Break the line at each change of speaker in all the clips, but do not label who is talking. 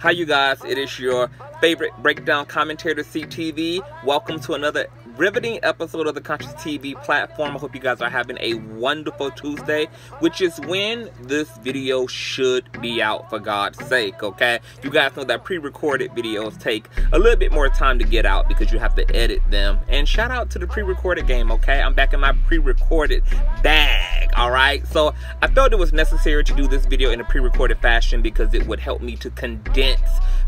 Hi you guys, it is your favorite breakdown commentator CTV. Welcome to another riveting episode of the Conscious TV platform. I hope you guys are having a wonderful Tuesday, which is when this video should be out, for God's sake, okay? You guys know that pre-recorded videos take a little bit more time to get out because you have to edit them. And shout out to the pre-recorded game, okay? I'm back in my pre-recorded bag, alright? So I felt it was necessary to do this video in a pre-recorded fashion because it would help me to condense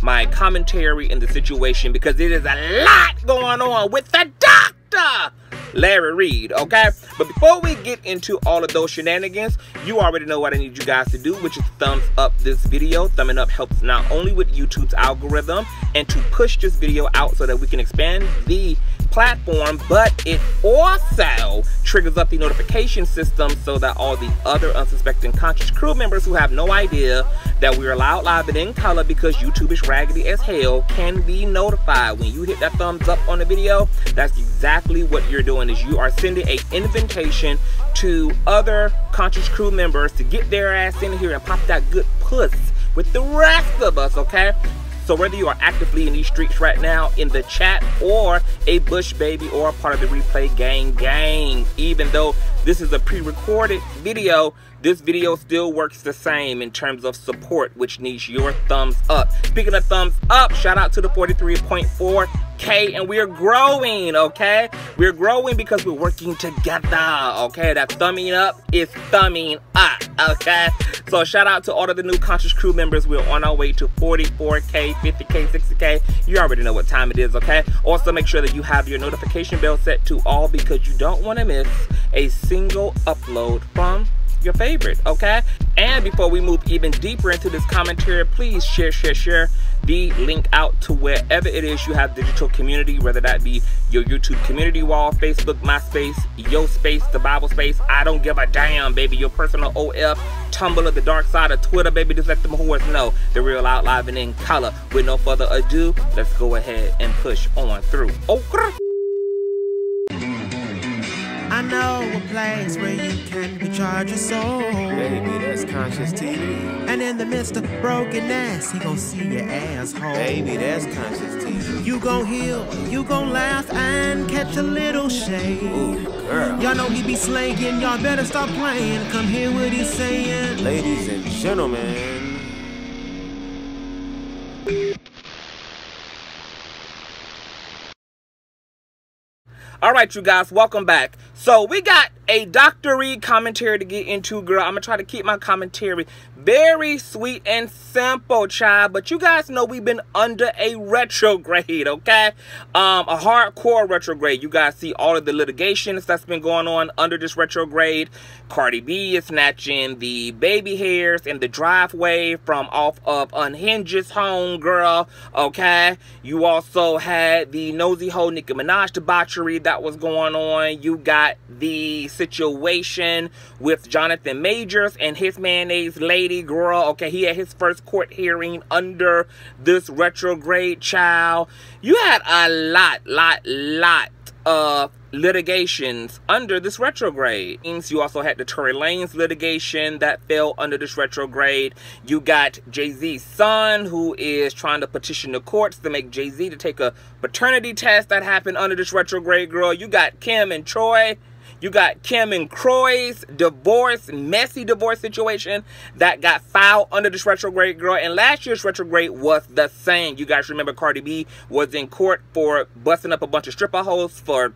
my commentary in the situation, because it is a lot going on with the doctor Larry Reed, okay? But before we get into all of those shenanigans, you already know what I need you guys to do, which is thumbs up this video. Thumbing up helps not only with YouTube's algorithm and to push this video out so that we can expand the platform, but it also triggers up the notification system so that all the other unsuspecting Conscious crew members who have no idea that we're allowed live and in color because YouTube is raggedy as hell can be notified. When you hit that thumbs up on the video, that's exactly what you're doing, is you are sending an invitation to other Conscious crew members to get their ass in here and pop that good puss with the rest of us, okay? So whether you are actively in these streets right now in the chat, or a Bush baby, or a part of the replay gang, even though this is a pre-recorded video, this video still works the same in terms of support, which needs your thumbs up. Speaking of thumbs up, shout out to the 43.4K, and we're growing, okay? We're growing because we're working together, okay? That thumbing up is thumbing up, okay? So shout out to all of the new Conscious crew members. We're on our way to 44K, 50K, 60K. You already know what time it is, okay? Also make sure that you have your notification bell set to all, because you don't want to miss a single upload from your favorite, okay? And before we move even deeper into this commentary, please share the link out to wherever it is you have digital community, whether that be your YouTube community wall, Facebook, MySpace, Yo Space, the Bible Space. I don't give a damn, baby. Your personal OF, Tumblr, the dark side of Twitter, baby. Just let them whores know the real out, live, and in color. With no further ado, let's go ahead and push on through. Okay.
I know a place where you can recharge your soul.
Baby, that's Conscious TV.
And in the midst of brokenness, he gon' see your asshole.
Baby, that's Conscious TV.
You gon' heal, you gon' laugh and catch a little shade.
Ooh, girl.
Y'all know he be slaying, y'all better stop playing. Come hear what he's saying.
Ladies and gentlemen.
Alright, you guys, welcome back. So we got a Dr. Reed commentary to get into, girl. I'm gonna try to keep my commentary very sweet and simple, child. But you guys know we've been under a retrograde, okay? A hardcore retrograde. You guys see all of the litigations that's been going on under this retrograde. Cardi B is snatching the baby hairs in the driveway from off of Unhinged's home, girl, okay? You also had the nosy hole Nicki Minaj debauchery that was going on. You got the situation with Jonathan Majors and his mayonnaise lady, girl, okay? He had his first court hearing under this retrograde, child. You had a lot of litigations under this retrograde. You also had the Tory Lanez litigation that fell under this retrograde. You got Jay-Z's son, who is trying to petition the courts to make Jay-Z to take a paternity test that happened under this retrograde, girl. You got Kim and Troy. You got Kim and Kroy's divorce, messy divorce situation that got filed under this retrograde, girl. And last year's retrograde was the same. You guys remember Cardi B was in court for busting up a bunch of stripper hoes for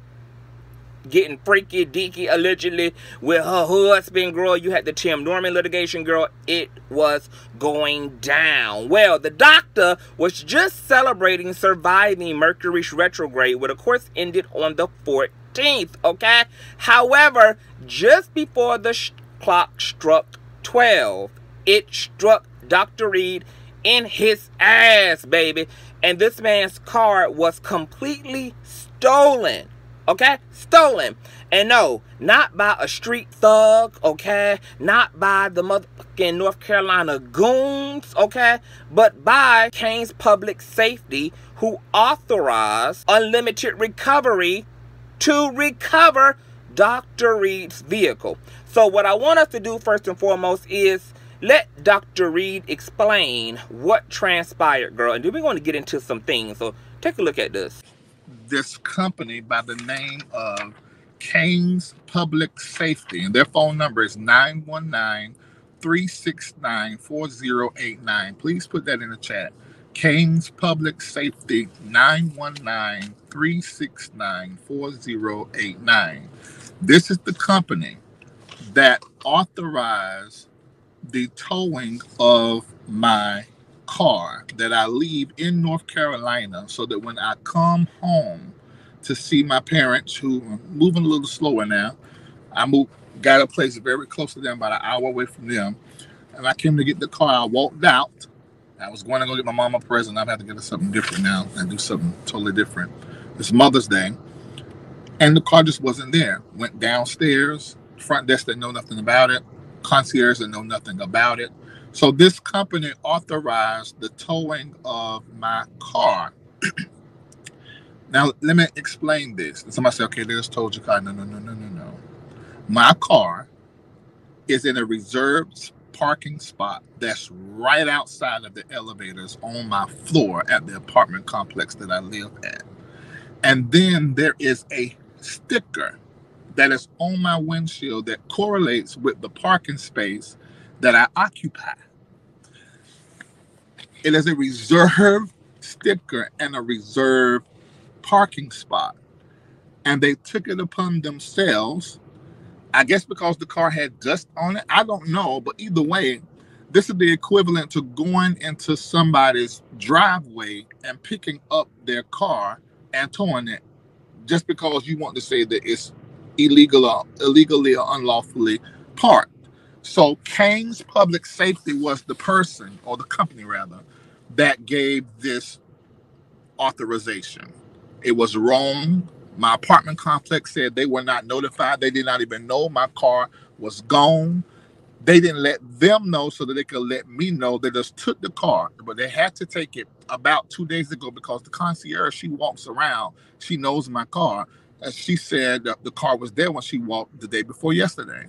getting freaky deaky allegedly with her husband, girl. You had the Tim Norman litigation, girl. It was going down. Well, the doctor was just celebrating surviving Mercury's retrograde, which of course ended on the 14th, okay? However, just before the clock struck 12, it struck Dr. Reed in his ass, baby. And this man's car was completely stolen. Okay? Stolen. And no, not by a street thug, okay? Not by the motherfucking North Carolina goons, okay? But by Kane's Public Safety, who authorized unlimited recovery to recover Dr. Reed's vehicle. So what I want us to do first and foremost is Let Dr. Reed explain what transpired, girl, and then we're going to get into some things. So take a look at this.
This company by the name of Kane's Public Safety, and their phone number is 919-369-4089. Please put that in the chat. Kane's Public Safety, 919-369-4089. This is the company that authorized the towing of my car that I leave in North Carolina, so that when I come home to see my parents, who are moving a little slower now, got a place very close to them, about an hour away from them, and I came to get the car. I walked out. I was going to go get my mom a present. I've had to get her something different now and do something totally different. It's Mother's Day, and the car just wasn't there. Went downstairs, front desk didn't know nothing about it, concierge didn't know nothing about it. So this company authorized the towing of my car. Now, let me explain this. And somebody say, okay, they just told your car. No. My car is in a reserved parking spot that's right outside of the elevators on my floor at the apartment complex that I live at. And then there is a sticker that is on my windshield that correlates with the parking space that I occupy. It is a reserved sticker and a reserved parking spot. And they took it upon themselves, I guess because the car had dust on it. I don't know, but either way, this is the equivalent to going into somebody's driveway and picking up their car and towing it just because you want to say that it's illegally or unlawfully parked. So Kane's Public Safety was the person, or the company rather, that gave this authorization. It was wrong. My apartment complex said they were not notified. They did not even know my car was gone. They didn't let them know so that they could let me know. They just took the car, but they had to take it about 2 days ago because the concierge, she walks around. She knows my car. And she said that the car was there when she walked the day before yesterday.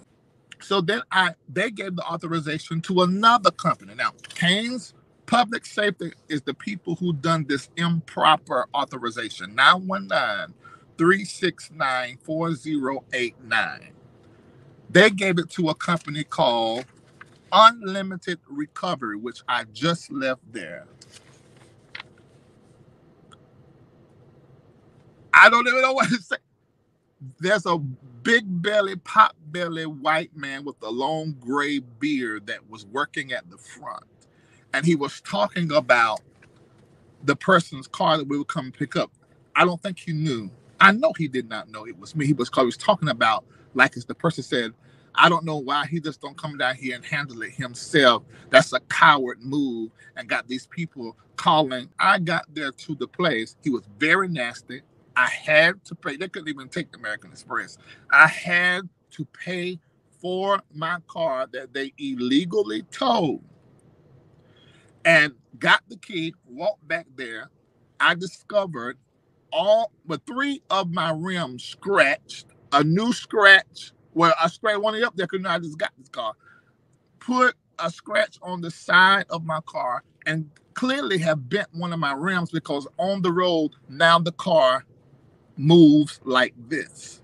So then they gave the authorization to another company. Now, Kane's Public Safety is the people who done this improper authorization. 919-369-4089. They gave it to a company called Unlimited Recovery, which I just left there. I don't even know what to say. There's a big belly, pot belly white man with a long gray beard that was working at the front. And he was talking about the person's car that we would come pick up. I don't think he knew. I know he did not know it was me. He was talking about, like as the person said, I don't know why he just don't come down here and handle it himself. That's a coward move, and got these people calling. I got there to the place. He was very nasty. I had to pay. They couldn't even take the American Express. I had to pay for my car that they illegally towed, and got the key, walked back there. I discovered but 3 of my rims scratched, a new scratch. Well, I scratched one of them up there because I just got this car. Put a scratch on the side of my car and clearly have bent one of my rims because on the road, now the car moves like this.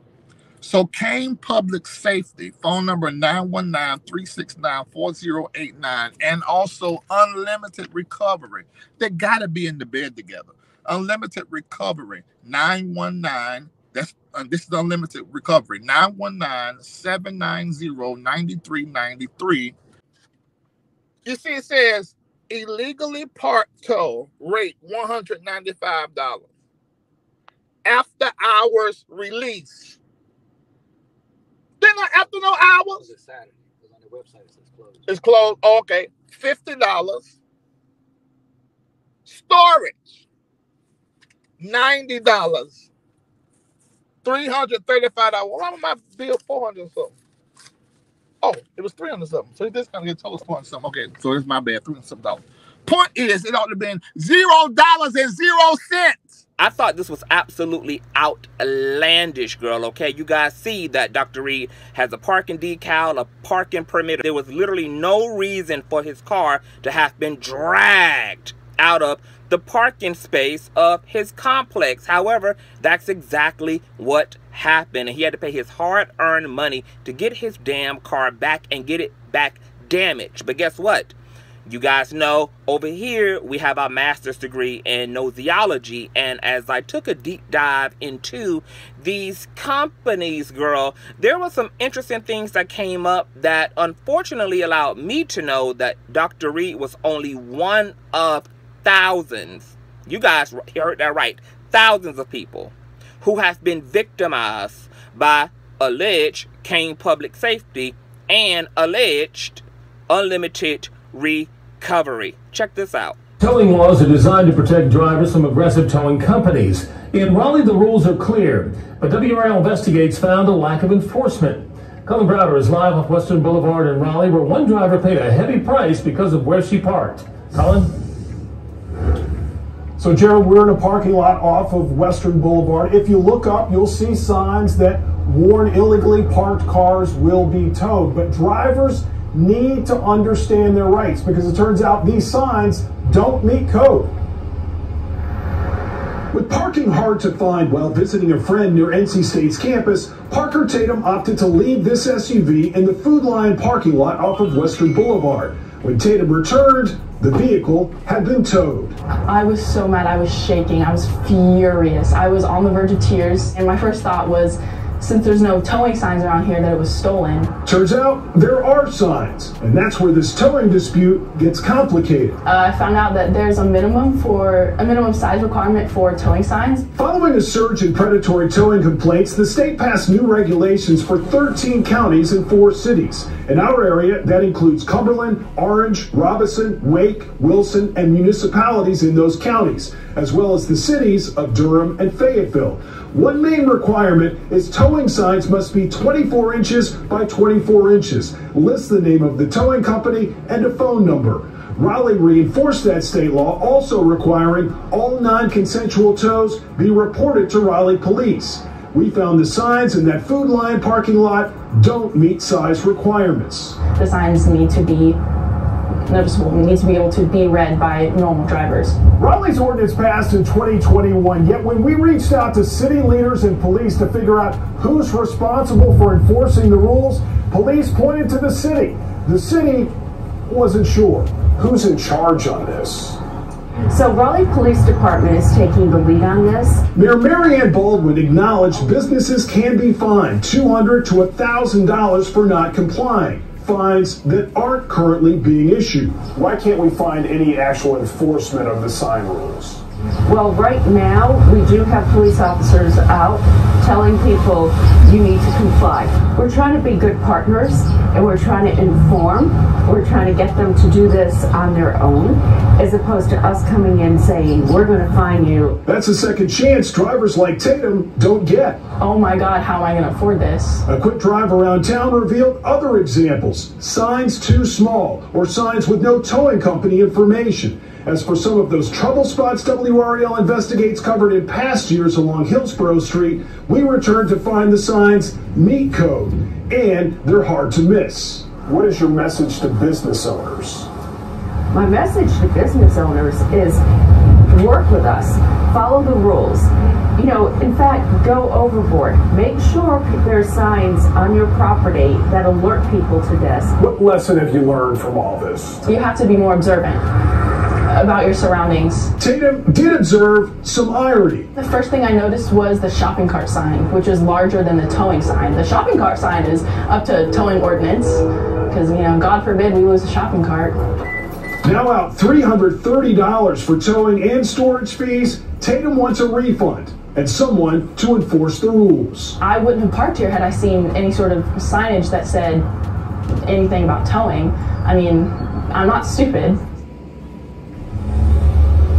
So Kane Public Safety, phone number 919-369-4089, and also Unlimited Recovery. They got to be in the bed together. Unlimited Recovery, 919, this is Unlimited Recovery, 919-790-9393. You see, it says illegally parked tow rate $195. After hours release. They're not after no hours.
It's Saturday because on their website it says closed.
It's closed. Okay, $50. Storage, $90. $335. Why was my bill $400 something? Oh, it was $300 something. So this gonna get told $400 something. Okay, so it's my bad. $300 something. Point is, it ought to have been $0.00.
I thought this was absolutely outlandish, girl, okay? You guys see that Dr. Reed has a parking decal, a parking permit. There was literally no reason for his car to have been dragged out of the parking space of his complex. However, that's exactly what happened. And he had to pay his hard-earned money to get his damn car back and get it back damaged. But guess what? You guys know over here we have our master's degree in nosology, and as I took a deep dive into these companies, girl, there were some interesting things that came up that unfortunately allowed me to know that Dr. Reed was only one of thousands. You guys heard that right. Thousands of people who have been victimized by alleged Kane Public Safety and alleged unlimited recovery. Check this out.
Towing laws are designed to protect drivers from aggressive towing companies. In Raleigh, the rules are clear, but WRAL Investigates found a lack of enforcement. Colin Browder is live off Western Boulevard in Raleigh, where one driver paid a heavy price because of where she parked. Colin?
So, Gerald, we're in a parking lot off of Western Boulevard. If you look up, you'll see signs that warn illegally parked cars will be towed, but drivers need to understand their rights because it turns out these signs don't meet code. With parking hard to find while visiting a friend near NC State's campus, Parker Tatum opted to leave this SUV in the Food Lion parking lot off of Western Boulevard. When Tatum returned, the vehicle had been towed.
I was so mad. I was shaking. I was furious. I was on the verge of tears, and my first thought was, since there's no towing signs around here, that it was stolen.
Turns out there are signs, and that's where this towing dispute gets complicated.
I found out that there's a minimum size requirement for towing signs.
Following a surge in predatory towing complaints, the state passed new regulations for 13 counties and 4 cities. In our area, that includes Cumberland, Orange, Robeson, Wake, Wilson, and municipalities in those counties, as well as the cities of Durham and Fayetteville. One main requirement is towing signs must be 24 inches by 24 inches. List the name of the towing company and a phone number. Raleigh reinforced that state law, also requiring all non-consensual tows be reported to Raleigh police. We found the signs in that Food Lion parking lot don't meet size requirements.
The signs need to be noticeable. We need to be able to be read by normal drivers.
Raleigh's ordinance passed in 2021, yet when we reached out to city leaders and police to figure out who's responsible for enforcing the rules, police pointed to the city. The city wasn't sure. Who's in charge on this?
So Raleigh Police Department is taking the lead on this.
Mayor Marianne Baldwin acknowledged businesses can be fined $200 to $1,000 for not complying. Fines that aren't currently being issued. Why can't we find any actual enforcement of the sign rules?
Well, right now we do have police officers out telling people you need to comply. We're trying to be good partners and we're trying to inform. We're trying to get them to do this on their own as opposed to us coming in saying we're going to fine you.
That's a second chance drivers like Tatum don't get.
Oh my God, how am I going to afford this?
A quick drive around town revealed other examples. Signs too small or signs with no towing company information. As for some of those trouble spots WRAL Investigates covered in past years along Hillsborough Street, we returned to find the signs meet code, and they're hard to miss. What is your message to business owners?
My message to business owners is work with us, follow the rules. You know, in fact, go overboard. Make sure there are signs on your property that alert people to this.
What lesson have you learned from all this?
You have to be more observant about your surroundings.
Tatum did observe some irony.
The first thing I noticed was the shopping cart sign, which is larger than the towing sign. The shopping cart sign is up to towing ordinance, because, you know, God forbid we lose a shopping cart.
Now out $330 for towing and storage fees, Tatum wants a refund and someone to enforce the rules.
I wouldn't have parked here had I seen any sort of signage that said anything about towing. I mean, I'm not stupid.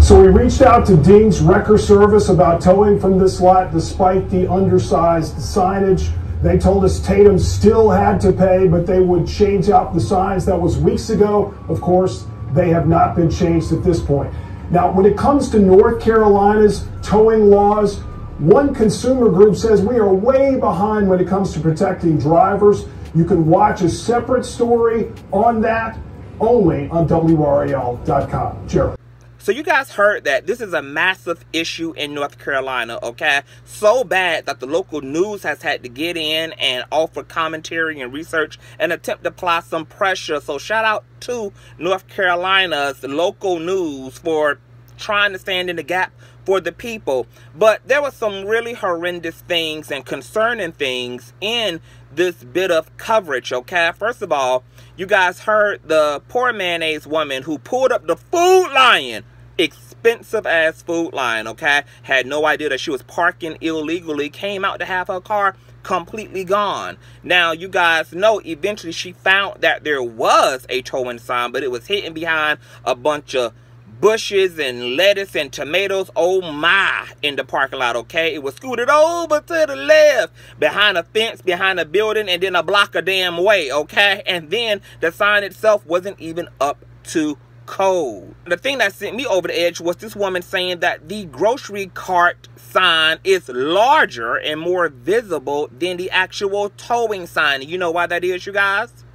So we reached out to Ding's Wrecker Service about towing from this lot despite the undersized signage. They told us Tatum still had to pay, but they would change out the signs. That was weeks ago. Of course, they have not been changed at this point. Now, when it comes to North Carolina's towing laws, one consumer group says we are way behind when it comes to protecting drivers. You can watch a separate story on that only on WRAL.com. Gerald.
So you guys heard that this is a massive issue in North Carolina, okay? So bad that the local news has had to get in and offer commentary and research and attempt to apply some pressure. So shout out to North Carolina's local news for trying to stand in the gap for the people. But there were some really horrendous things and concerning things in this bit of coverage, okay? First of all, you guys heard the poor mayonnaise woman who pulled up the Food Lion, expensive ass Food Lion, okay? Had no idea that she was parking illegally, came out to have her car completely gone. Now, you guys know eventually she found that there was a towing sign, but it was hidden behind a bunch of bushes and lettuce and tomatoes, oh my, in the parking lot, okay? It was scooted over to the left, behind a fence, behind a building, and then a block of damn way, okay? And then the sign itself wasn't even up to code. The thing that sent me over the edge was this woman saying that the grocery cart sign is larger and more visible than the actual towing sign. You know why that is, you guys?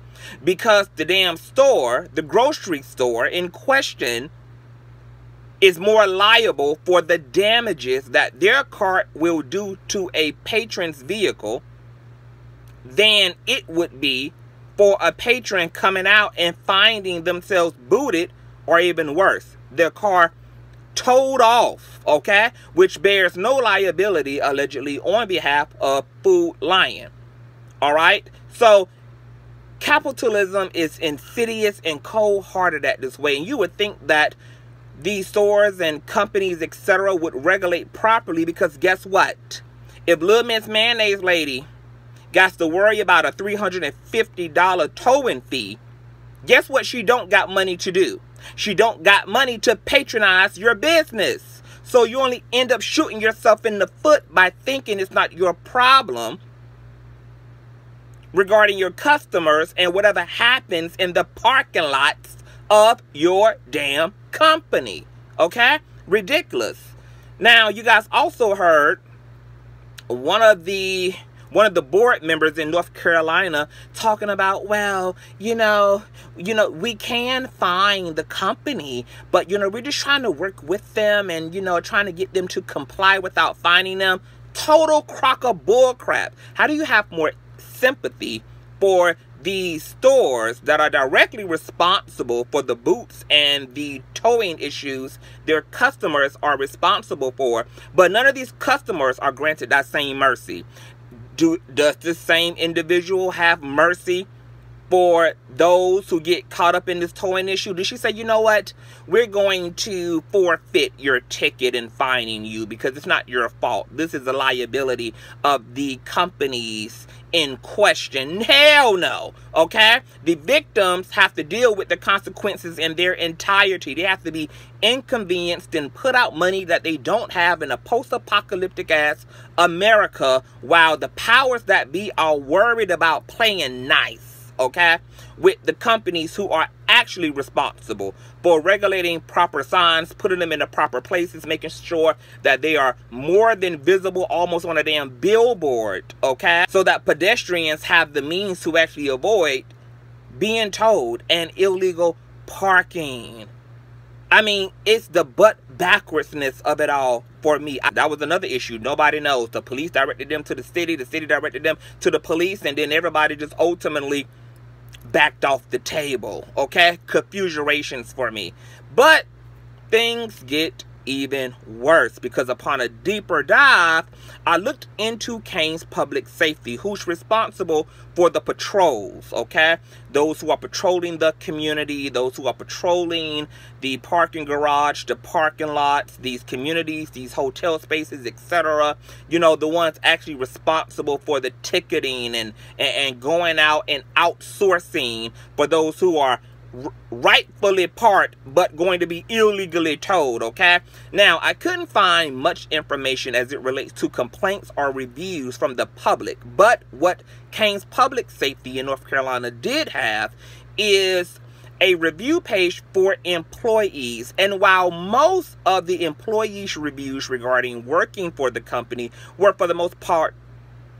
Because the damn store, the grocery store in question, is more liable for the damages that their cart will do to a patron's vehicle than it would be for a patron coming out and finding themselves booted, or even worse, their car towed off, okay? Which bears no liability, allegedly, on behalf of Food Lion. All right? So, capitalism is insidious and cold-hearted at this way. And you would think that these stores and companies, etc., would regulate properly, because guess what? If Little Miss Mayonnaise Lady got to worry about a $350 towing fee, guess what she don't got money to do? She don't got money to patronize your business. So you only end up shooting yourself in the foot by thinking it's not your problem regarding your customers and whatever happens in the parking lots of your damn company. Okay? Ridiculous. Now, you guys also heard one of the board members in North Carolina talking about, well, you know, we can fine the company, but, we're just trying to work with them and, trying to get them to comply without fining them. Total crock of bull crap. How do you have more sympathy for these stores that are directly responsible for the boots and the towing issues their customers are responsible for, but none of these customers are granted that same mercy? Does this same individual have mercy for those who get caught up in this towing issue? Did she say, you know what, we're going to forfeit your ticket and fining you because it's not your fault? This is a liability of the companies in question. Hell no. Okay? The victims have to deal with the consequences in their entirety. They have to be inconvenienced and put out money that they don't have in a post-apocalyptic ass America, while the powers that be are worried about playing nice, okay, with the companies who are actually responsible for regulating proper signs, putting them in the proper places, making sure that they are more than visible, almost on a damn billboard, okay, so that pedestrians have the means to actually avoid being towed and illegal parking. I mean, it's the butt backwardsness of it all for me. That was another issue. Nobody knows. The police directed them to the city directed them to the police, and then everybody just ultimately backed off the table, okay? Confuserations for me. But things get even worse, because upon a deeper dive, I looked into Kane's Public Safety, who's responsible for the patrols, okay? Those who are patrolling the community, those who are patrolling the parking garage, the parking lots, these communities, these hotel spaces, etc. The ones actually responsible for the ticketing and going out and outsourcing for those who are rightfully parked but going to be illegally towed, okay? Now, I couldn't find much information as it relates to complaints or reviews from the public, but what Kane's Public Safety in North Carolina did have is a review page for employees. And while most of the employees' reviews regarding working for the company were for the most part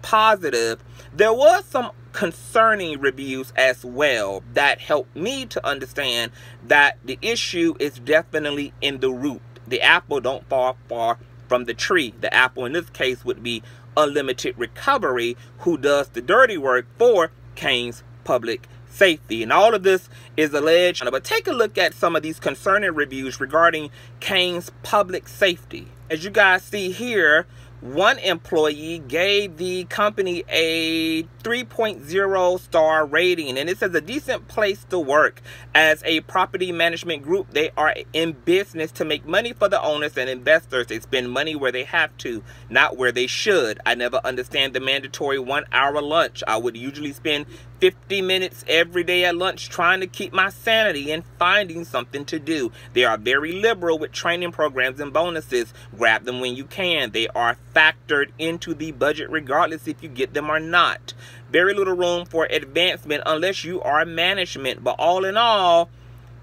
positive, there was some concerning reviews as well that helped me to understand that the issue is definitely in the root. The apple don't fall far from the tree. The apple in this case would be Unlimited Recovery, who does the dirty work for Kane's Public Safety. And all of this is alleged. But take a look at some of these concerning reviews regarding Kane's Public Safety. As you guys see here, one employee gave the company a 3.0 star rating, and it says a decent place to work. As a property management group, they are in business to make money for the owners and investors. They spend money where they have to, not where they should. I never understand the mandatory 1 hour lunch. I would usually spend 50 minutes every day at lunch trying to keep my sanity and finding something to do. They are very liberal with training programs and bonuses. Grab them when you can. They are factored into the budget regardless if you get them or not. Very little room for advancement unless you are management. But all in all,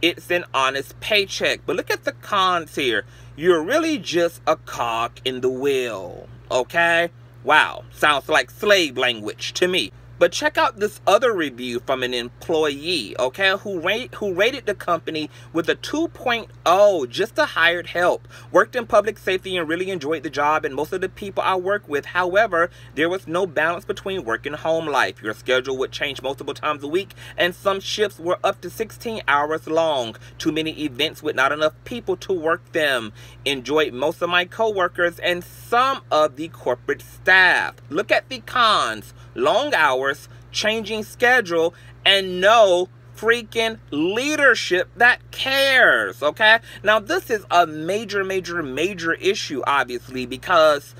it's an honest paycheck. But look at the cons here. You're really just a cog in the wheel. Okay? Wow. Sounds like slave language to me. But check out this other review from an employee, okay, who rated the company with a 2.0, just a hired help. Worked in public safety and really enjoyed the job and most of the people I work with. However, there was no balance between work and home life. Your schedule would change multiple times a week, and some shifts were up to 16 hours long. Too many events with not enough people to work them. Enjoyed most of my coworkers and some of the corporate staff. Look at the cons. Long hours, changing schedule, and no freaking leadership that cares, okay? Now, this is a major issue, obviously, because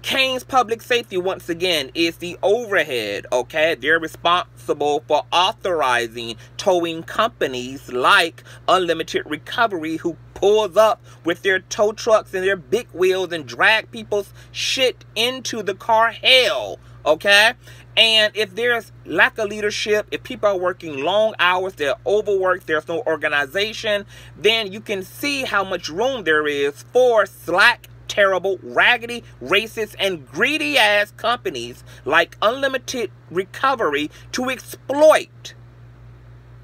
Kane's Public Safety, once again, is the overhead, okay? They're responsible for authorizing towing companies like Unlimited Recovery, who pulls up with their tow trucks and their big wheels and drag people's shit into the car hell. Okay? And if there's lack of leadership, if people are working long hours, they're overworked, there's no organization, then you can see how much room there is for slack, terrible, raggedy, racist, and greedy ass companies like Unlimited Recovery to exploit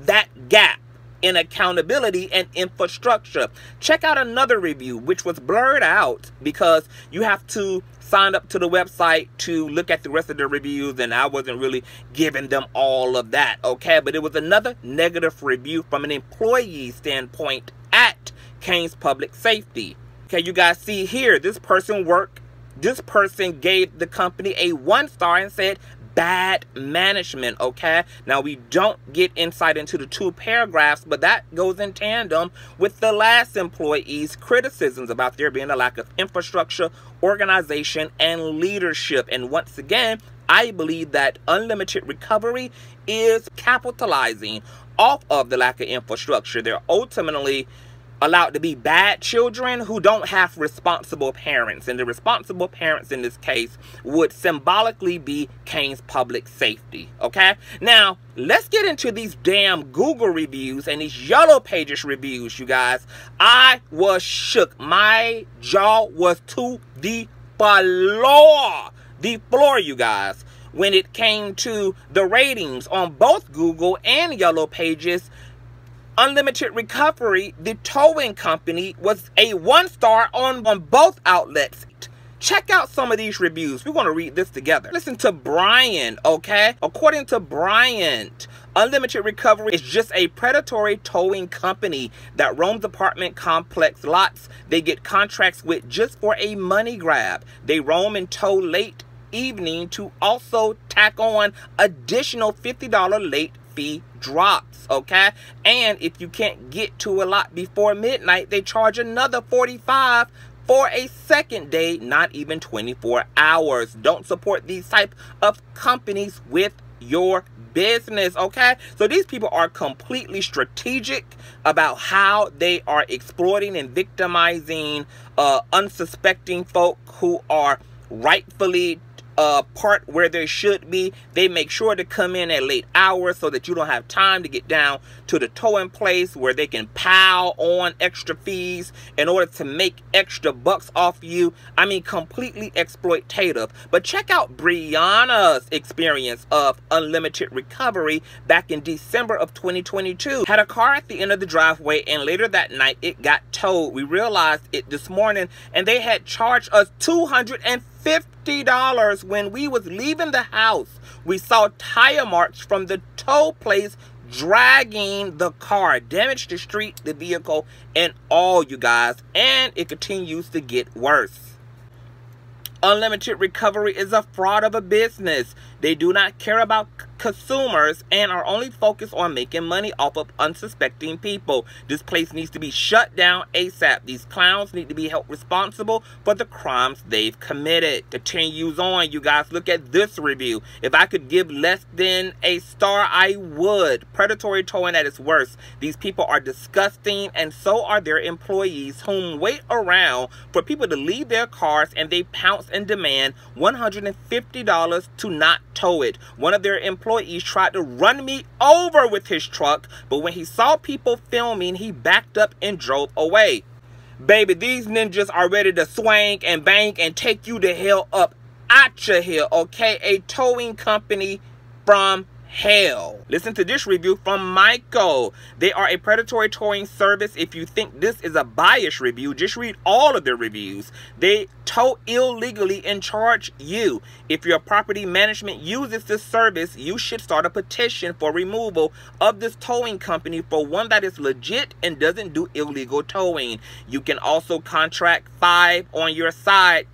that gap in accountability and infrastructure. Check out another review, which was blurred out because you have to sign up to the website to look at the rest of the reviews, and I wasn't really giving them all of that, okay? But it was another negative review from an employee standpoint at Kane's Public Safety. Okay, you guys see here, this person gave the company a 1 star and said, bad management, okay? Now, we don't get insight into the 2 paragraphs, but that goes in tandem with the last employee's criticisms about there being a lack of infrastructure, organization, and leadership. And once again, I believe that Unlimited Recovery is capitalizing off of the lack of infrastructure. They're ultimately allowed to be bad children who don't have responsible parents. And the responsible parents in this case would symbolically be Kane's Public Safety, okay? Now, let's get into these damn Google reviews and these Yellow Pages reviews, you guys. I was shook. My jaw was to the floor, you guys, when it came to the ratings on both Google and Yellow Pages. Unlimited Recovery, the towing company, was a 1 star on both outlets. Check out some of these reviews. We're going to read this together. Listen to Brian, okay? According to Brian, Unlimited Recovery is just a predatory towing company that roams apartment complex lots they get contracts with just for a money grab. They roam and tow late evening to also tack on additional $50 late fee drops, okay? And if you can't get to a lot before midnight, they charge another $45 for a second day, not even 24 hours. Don't support these type of companies with your business, okay? So these people are completely strategic about how they are exploiting and victimizing unsuspecting folk who are rightfully part where there should be. They make sure to come in at late hours so that you don't have time to get down to the towing place where they can pile on extra fees in order to make extra bucks off you. I mean, completely exploitative. But check out Brianna's experience of unlimited recovery back in December of 2022. Had a car at the end of the driveway, and later that night it got towed. We realized it this morning, and they had charged us $250 when we was leaving the house. We saw tire marks from the tow place dragging the car, damaged the street, the vehicle, and all, you guys. And it continues to get worse. Unlimited recovery is a fraud of a business. They do not care about consumers and are only focused on making money off of unsuspecting people. This place needs to be shut down ASAP. These clowns need to be held responsible for the crimes they've committed. Continues on, you guys. Look at this review. If I could give less than a star, I would. Predatory towing at its worst. These people are disgusting, and so are their employees, whom wait around for people to leave their cars, and they pounce and demand $150 to not tow it. One of their employees tried to run me over with his truck, but when he saw people filming, he backed up and drove away. Baby, these ninjas are ready to swing and bang and take you the hell up out your here, okay? A towing company from hell. Listen to this review from Michael. They are a predatory towing service. If you think this is a biased review, just read all of their reviews. They tow illegally and charge you. If your property management uses this service, you should start a petition for removal of this towing company for one that is legit and doesn't do illegal towing. You can also contact 5 on your side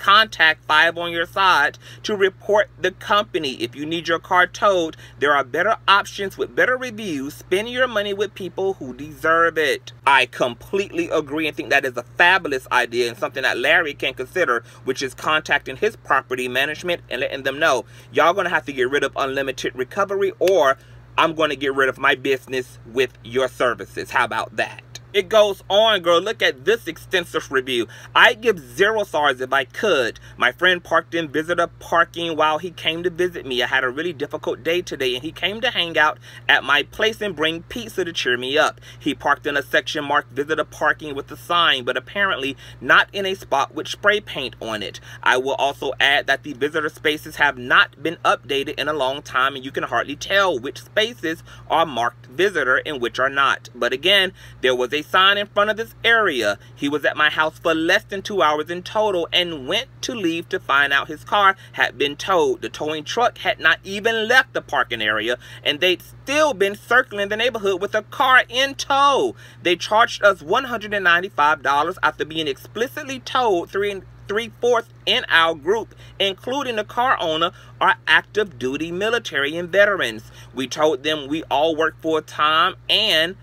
to report the company. If you need your car towed, there are better options with better reviews. Spend your money with people who deserve it. I completely agree and think that is a fabulous idea and something that Larry can consider, which is contacting his property management and letting them know, y'all gonna have to get rid of unlimited recovery, or I'm gonna get rid of my business with your services. How about that? It goes on, girl. Look at this extensive review. I'd give 0 stars if I could. My friend parked in visitor parking while he came to visit me. I had a really difficult day today, and he came to hang out at my place and bring pizza to cheer me up. He parked in a section marked visitor parking with a sign, but apparently not in a spot with spray paint on it. I will also add that the visitor spaces have not been updated in a long time, and you can hardly tell which spaces are marked visitor and which are not. But again, there was a sign in front of this area. He was at my house for less than 2 hours in total and went to leave to find out his car had been towed. The towing truck had not even left the parking area, and they'd still been circling the neighborhood with a car in tow. They charged us $195 after being explicitly told 3/4 in our group, including the car owner, are active duty military and veterans. We told them we all work full time and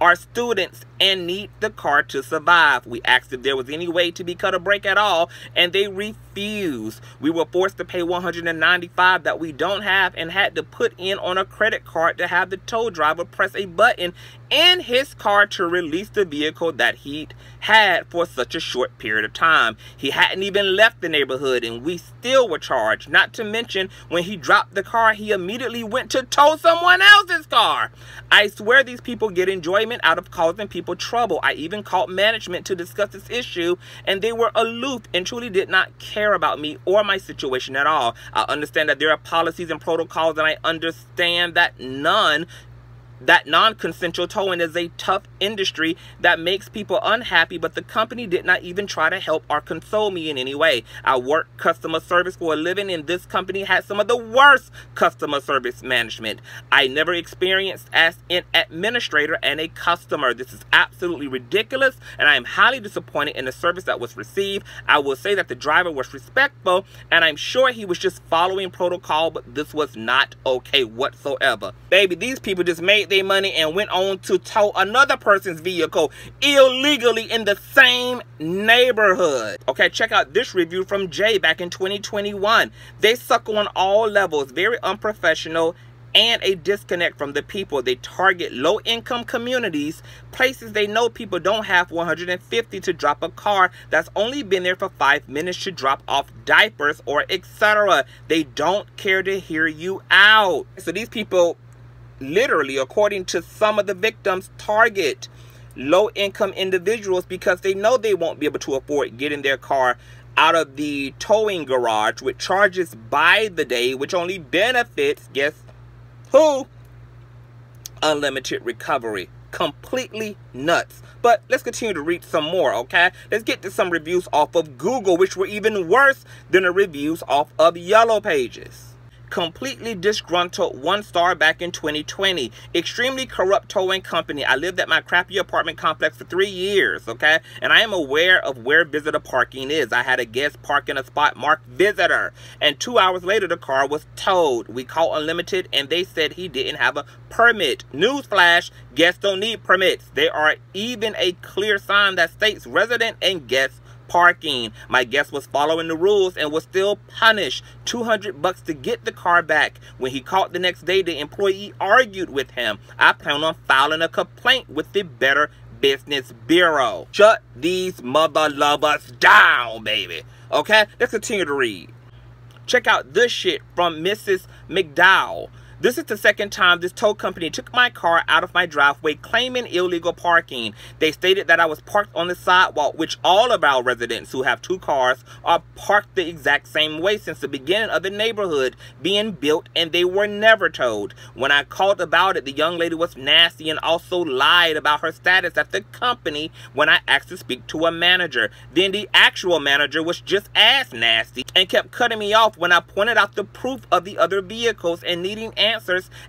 are students and need the car to survive. We asked if there was any way to be cut a break at all, and they refused. We were forced to pay $195 that we don't have and had to put in on a credit card to have the tow driver press a button in his car to release the vehicle that he'd had for such a short period of time. He hadn't even left the neighborhood, and we still were charged. Not to mention, when he dropped the car, he immediately went to tow someone else's car. I swear these people get enjoyment out of causing people trouble. I even called management to discuss this issue, and they were aloof and truly did not care about me or my situation at all. I understand that there are policies and protocols, and I understand that non-consensual towing is a tough industry that makes people unhappy, but the company did not even try to help or console me in any way. I work customer service for a living, and this company had some of the worst customer service management I never experienced as an administrator and a customer. This is absolutely ridiculous, and I am highly disappointed in the service that was received. I will say that the driver was respectful, and I'm sure he was just following protocol, but this was not okay whatsoever. Baby, these people just made their money and went on to tow another person's vehicle illegally in the same neighborhood. Okay, check out this review from Jay back in 2021. They suck on all levels, very unprofessional, and a disconnect from the people. They target low-income communities, places they know people don't have $150 to drop a car that's only been there for 5 minutes to drop off diapers or etc. They don't care to hear you out. So these people literally, according to some of the victims, target low-income individuals because they know they won't be able to afford getting their car out of the towing garage with charges by the day, which only benefits, guess who? Unlimited recovery. Completely nuts. But let's continue to read some more, okay? Let's get to some reviews off of Google, which were even worse than the reviews off of Yellow Pages. Completely disgruntled, 1 star back in 2020. Extremely corrupt towing company. I lived at my crappy apartment complex for 3 years, okay? And I am aware of where visitor parking is. I had a guest park in a spot marked visitor, and 2 hours later the car was towed. We called Unlimited and they said he didn't have a permit. Newsflash, guests don't need permits. There are even a clear sign that states resident and guest parking. My guest was following the rules and was still punished $200 to get the car back. When he called the next day, the employee argued with him. I plan on filing a complaint with the Better Business Bureau. Shut these mother lovers down, baby. Okay, let's continue to read. Check out this shit from Mrs. McDowell. This is the second time this tow company took my car out of my driveway claiming illegal parking. They stated that I was parked on the sidewalk, which all of our residents who have 2 cars are parked the exact same way since the beginning of the neighborhood being built, and they were never towed. When I called about it, the young lady was nasty and also lied about her status at the company when I asked to speak to a manager. Then the actual manager was just as nasty and kept cutting me off when I pointed out the proof of the other vehicles and needing answers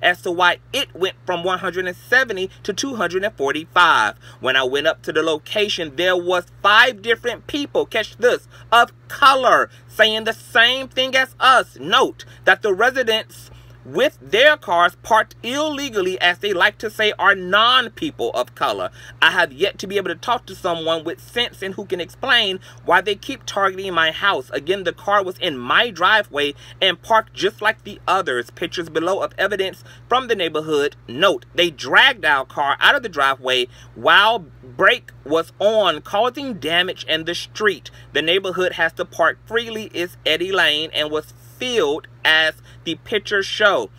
as to why it went from 170 to 245. When I went up to the location, there was 5 different people, catch this, of color saying the same thing as us. Note that the residents with their cars parked illegally, as they like to say, are non-people of color. I have yet to be able to talk to someone with sense and who can explain why they keep targeting my house. Again, the car was in my driveway and parked just like the others. Pictures below of evidence from the neighborhood. Note, they dragged our car out of the driveway while brake was on, causing damage in the street. The neighborhood has to park freely is Eddie Lane and was filled as the pictures show.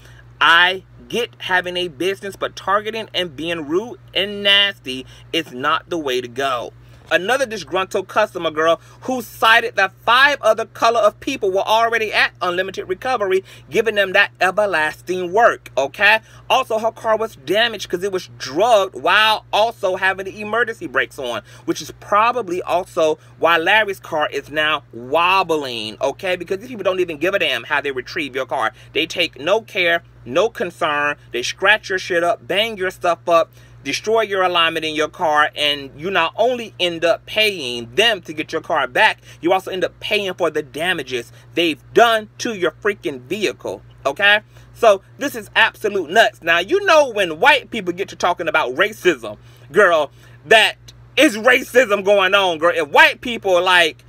I get having a business, but targeting and being rude and nasty is not the way to go. Another disgruntled customer girl who cited that 5 other color of people were already at Unlimited Recovery, giving them that everlasting work, okay? Also, her car was damaged because it was drugged while also having the emergency brakes on, which is probably also why Larry's car is now wobbling, okay? Because these people don't even give a damn how they retrieve your car. They take no care, no concern. They scratch your shit up, bang your stuff up, destroy your alignment in your car, and you not only end up paying them to get your car back, you also end up paying for the damages they've done to your freaking vehicle, okay? So this is absolute nuts. Now, you know when white people get to talking about racism, girl, that is racism going on, girl. If white people are like,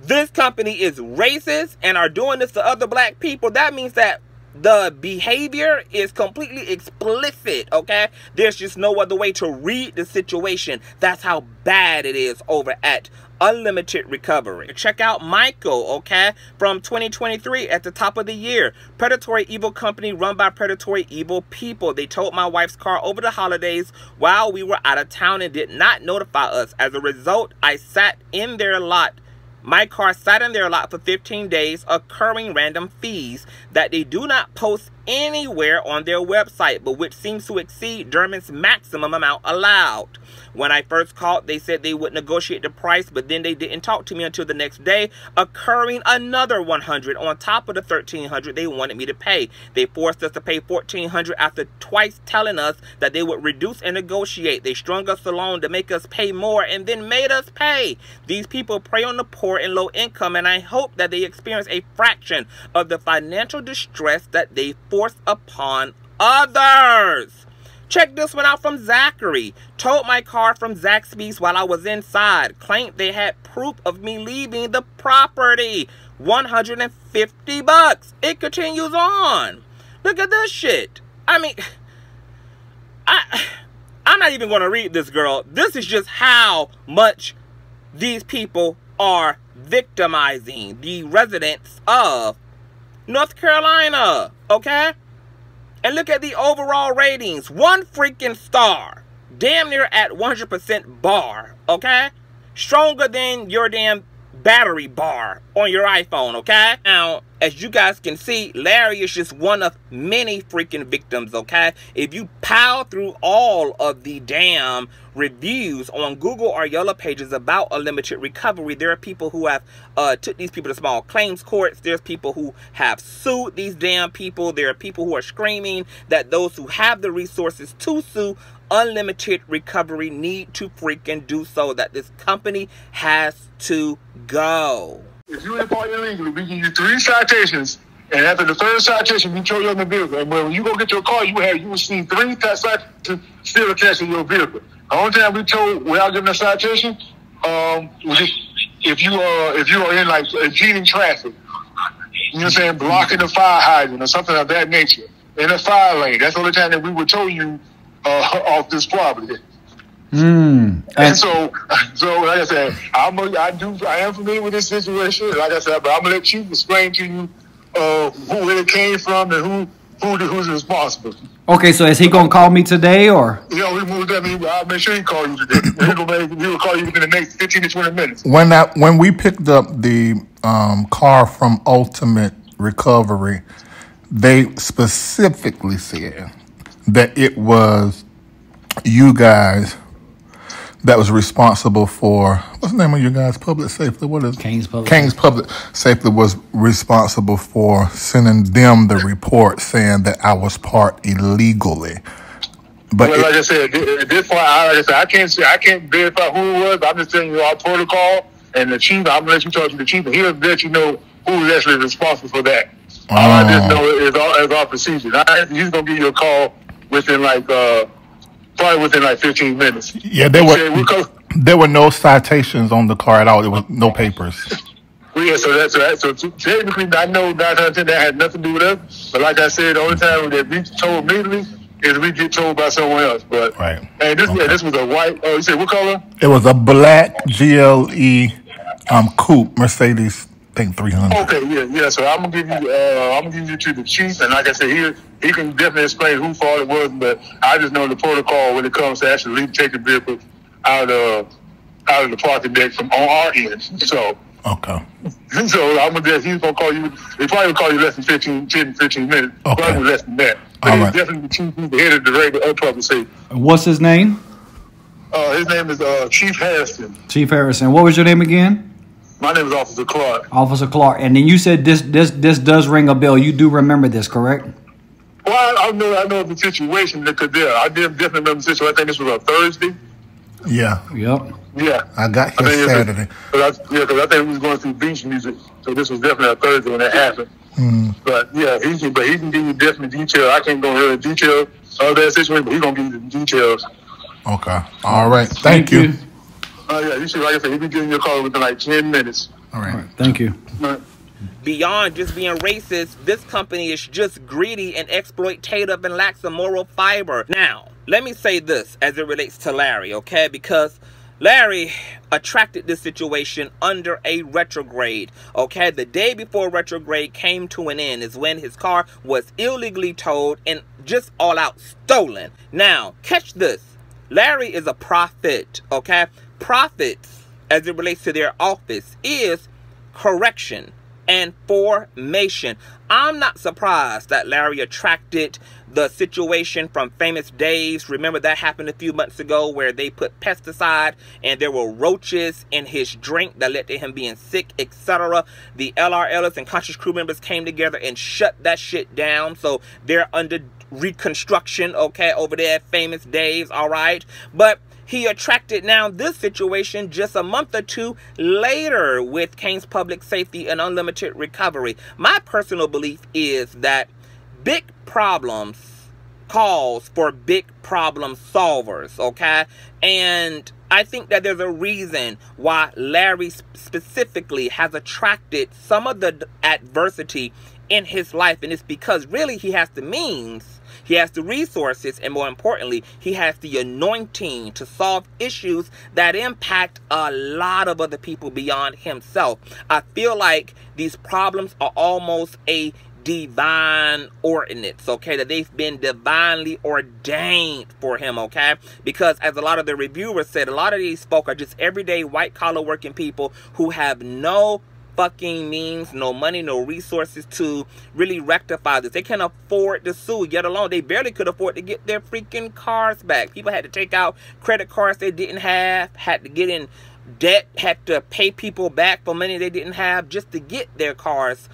this company is racist and are doing this to other black people, that means that the behavior is completely explicit, okay? There's just no other way to read the situation. That's how bad it is over at Unlimited Recovery. Check out Michael, okay, from 2023 at the top of the year. Predatory evil company run by predatory evil people. They towed my wife's car over the holidays while we were out of town and did not notify us. As a result, I sat in their lot. My car sat in their lot for 15 days, occurring random fees that they do not post anywhere on their website, but which seems to exceed Dermot's maximum amount allowed. When I first called, they said they would negotiate the price, but then they didn't talk to me until the next day, occurring another $100 on top of the $1,300 they wanted me to pay. They forced us to pay $1,400 after twice telling us that they would reduce and negotiate. They strung us along to make us pay more and then made us pay. These people prey on the poor and low income, and I hope that they experience a fraction of the financial distress that they force upon others. Check this one out from Zachary. Towed my car from Zaxby's while I was inside. Claimed they had proof of me leaving the property. $150. It continues on. Look at this shit. I mean, I'm not even going to read this, girl. This is just how much these people are victimizing the residents of North Carolina, okay? And look at the overall ratings. 1 freaking star. Damn near at 100% bar, okay? Stronger than your damn battery bar on your iPhone, okay? Now, as you guys can see, Larry is just one of many freaking victims, okay? If you pile through all of the damn reviews on Google or Yellow Pages about Unlimited Recovery, there are people who have took these people to small claims courts. There's people who have sued these damn people. There are people who are screaming that those who have the resources to sue Unlimited Recovery need to freaking do so, that this company has to go.
If you import illegally, we give you 3 citations, and after the 3rd citation, we throw you in the vehicle. And when you go get your car, you will see 3 citations still attached to your vehicle. The only time we told without giving a citation, if you are in like impeding traffic, you know what I'm saying, blocking the fire hydrant or something of that nature in a fire lane. That's the only time that we would tow you off this property. And so like I said, I am familiar with this situation. Like I said, but I'm gonna let you explain to you where it came from and who's responsible.
Okay, so is he gonna call me today or?
Yeah, we moved that. I'll make sure he call you today. He will call you within the next 15 to 20 minutes.
When we picked up the car from Ultimate Recovery, they specifically said that it was you guys that was responsible for, what's the name of you guys? Public Safety? What is it?
King's
Public Safety was responsible for sending them the report saying that I was parked illegally. But
like I said, at this point, I can't verify who it was. But I'm just telling you our protocol and the chief. I'm gonna let you talk to the chief, and he'll let you know who is actually responsible for that. All I just know is our procedure. He's gonna give you a call within probably within 15 minutes.
Yeah, there were no citations on the car at all. There was no papers.
Well, yeah, so technically, I know 9 out of 10 that had nothing to do with us. But like I said, the only time that we told immediately is we get told by someone else. But and this was a white. Oh, you said what color? It was a black GLE coupe Mercedes. I think 300. Okay, yeah. So I'm gonna give you to the chief, and like I said, he can definitely explain who fault it was. But I just know the protocol when it comes to actually taking vehicles out of the parking deck from on our end. So
okay.
So I'm gonna guess he's gonna call you. He probably will call you less than 15 minutes. Okay. Probably less than that. But he's definitely the chief. He's the head of the director of public safety.
What's his name?
His name is Chief Harrison.
Chief Harrison. What was your name again?
My name is Officer Clark.
Officer Clark. And then you said this does ring a bell. You do remember this, correct?
Well, I know the situation because I definitely remember the situation. I think this was a Thursday.
Yeah.
Yep.
Yeah.
I got here Saturday.
Because I think we was going through beach music, so this was definitely a Thursday when that happened. But yeah, he can give you definite detail. I can't go into detail of that situation, but he's gonna give you the details.
Okay. All right. Thank you.
Yeah, you should, like I said, he'll be giving you a call within 10 minutes.
All right. Thank you.
Beyond just being racist, this company is just greedy and exploitative and lacks a moral fiber. Now, let me say this as it relates to Larry, okay? Because Larry attracted this situation under a retrograde, okay? The day before retrograde came to an end is when his car was illegally towed and just all out stolen. Now, catch this. Larry is a prophet, okay? Prophets, as it relates to their office, is correction and formation. I'm not surprised that Larry attracted the situation from Famous Dave's. Remember that happened a few months ago where they put pesticide and there were roaches in his drink that led to him being sick, etc. The LR Ellis and Conscious crew members came together and shut that shit down. So they're under reconstruction, okay, over there at Famous Dave's, all right? But he attracted now this situation just a month or two later with King's Public Safety and Unlimited Recovery. My personal belief is that big problems calls for big problem solvers, okay? And I think that there's a reason why Larry specifically has attracted some of the adversity in his life, and it's because really he has the means, he has the resources, and more importantly, he has the anointing to solve issues that impact a lot of other people beyond himself. I feel like these problems are almost a divine ordinance, okay, that they've been divinely ordained for him, okay, because as a lot of the reviewers said, a lot of these folk are just everyday white collar working people who have no fucking means, no money, no resources to really rectify this. They can't afford to sue, yet alone they barely could afford to get their freaking cars back. People had to take out credit cards they didn't have, had to get in debt, had to pay people back for money they didn't have just to get their cars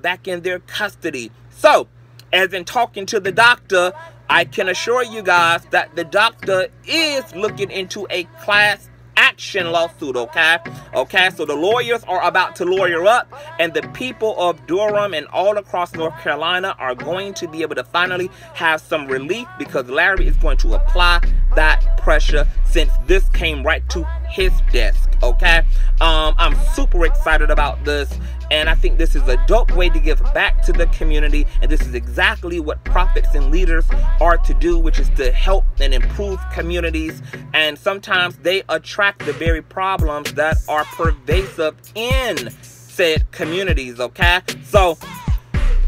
back in their custody. So, as in talking to the doctor, I can assure you guys that the doctor is looking into a class action lawsuit, okay? Okay, so the lawyers are about to lawyer up, and the people of Durham and all across North Carolina are going to be able to finally have some relief, because Larry is going to apply that pressure since this came right to his desk, okay? I'm super excited about this, and I think this is a dope way to give back to the community, and this is exactly what prophets and leaders are to do, which is to help and improve communities, and sometimes they attract the very problems that are pervasive in said communities, okay? So,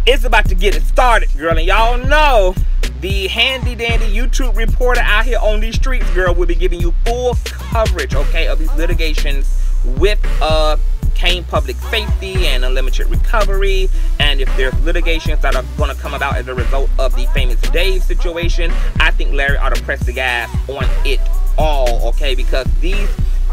it's about to get it started, girl, and y'all know the handy-dandy YouTube reporter out here on these streets, girl, will be giving you full coverage, okay, of these litigations with Kane Public Safety and Unlimited Recovery, and if there's litigations that are going to come about as a result of the Famous Dave situation, I think Larry ought to press the gas on it all, okay, because these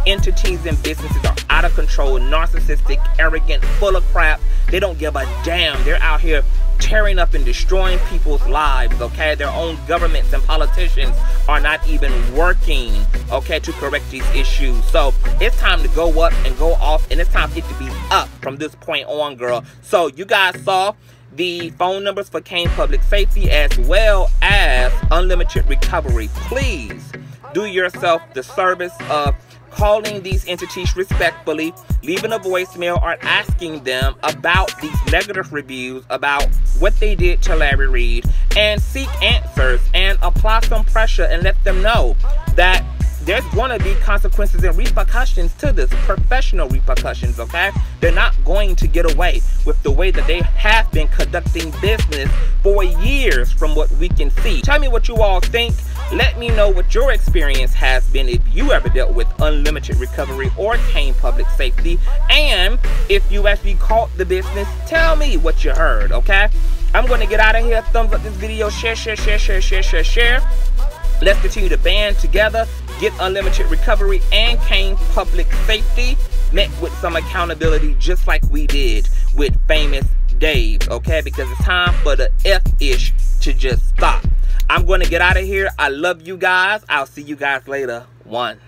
entities and businesses are out of control, narcissistic, arrogant, full of crap. They don't give a damn. They're out here tearing up and destroying people's lives, okay? Their own governments and politicians are not even working, okay, to correct these issues. So it's time to go up and go off, and it's time for it to be up from this point on, girl. So you guys saw the phone numbers for Kane Public Safety as well as Unlimited Recovery. Please do yourself the service of calling these entities respectfully, leaving a voicemail, or asking them about these negative reviews about what they did to Larry Reid, and seek answers and apply some pressure and let them know that there's going to be consequences and repercussions to this, professional repercussions, okay? They're not going to get away with the way that they have been conducting business for years from what we can see. Tell me what you all think. Let me know what your experience has been if you ever dealt with Unlimited Recovery or Kane Public Safety. And if you actually caught the business, tell me what you heard, okay? I'm going to get out of here. Thumbs up this video. Share, share, share, share, share, share, share. Let's continue to band together, get Unlimited Recovery and Kane Public Safety met with some accountability, just like we did with Famous Dave, okay? Because it's time for the F-ish to just stop. I'm going to get out of here. I love you guys. I'll see you guys later. One.